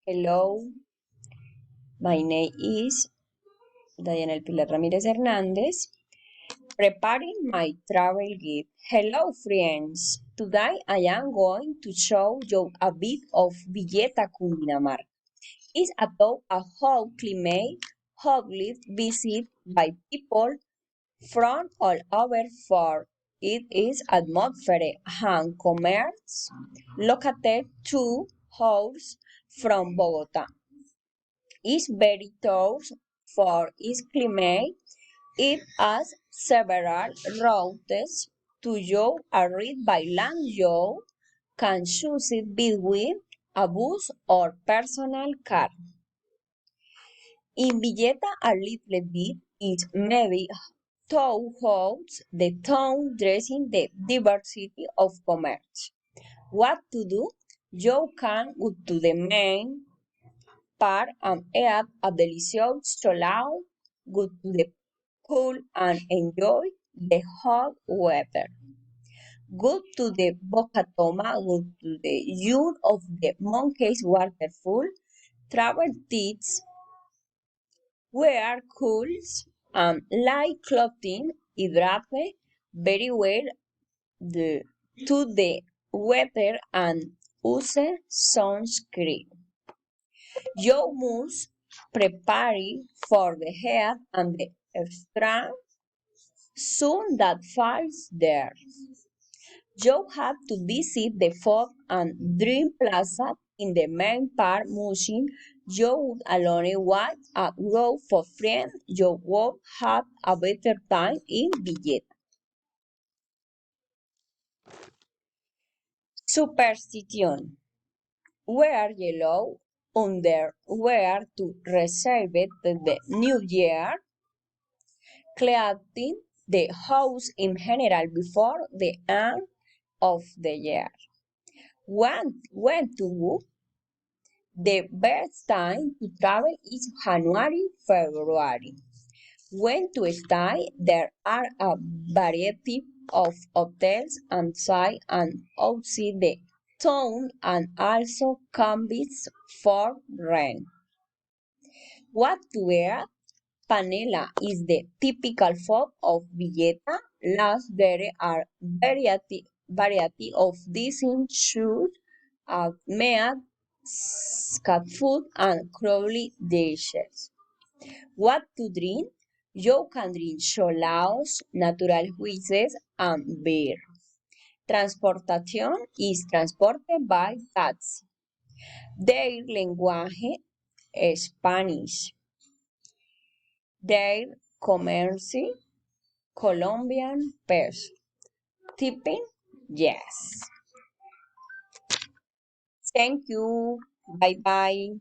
Hello, my name is Diana El Pilar Ramírez Hernández, preparing my travel guide. Hello, friends. Today I am going to show you a bit of Villeta, Cundinamarca. It's about a hot climate, hotly visited by people from all over for it is atmosphere and commerce located 2 hours from Bogota. Is very tough for its climate. It has several routes to you arrive by land. You can choose it between a bus or personal car. In Villeta, a little bit is maybe throughout the town dressing the diversity of commerce. What to do? You can go to the main part and eat a delicious cholao, go to the pool and enjoy the hot weather. Go to the Bocatoma, go to the Ute of the Monkeys Waterfall, travel tips, wear cools and light clothing, hydrate very well the, to the weather and use sunscreen. You must prepare for the heat and the extreme sun that falls there. You have to visit the Food and Dream Plaza in the main park museum. You would alone want a group of friends. You will have a better time in Villeta. Superstition. Wear yellow underwear to reserve the new year. Cleaning the house in general before the end of the year. When to book? The best time to travel is January, February. When to stay? There are a variety of hotels inside and outside the town and also cabins for rent. What to wear? Panela is the typical food of Villeta. Last there are variety of decent shoes, made cat food and crowley dishes. What to drink? You can drink cholaos, natural juices, and beer. Transportación is transported by taxi. Their language Spanish. Their currency Colombian peso. Tipping? Yes. Thank you. Bye bye.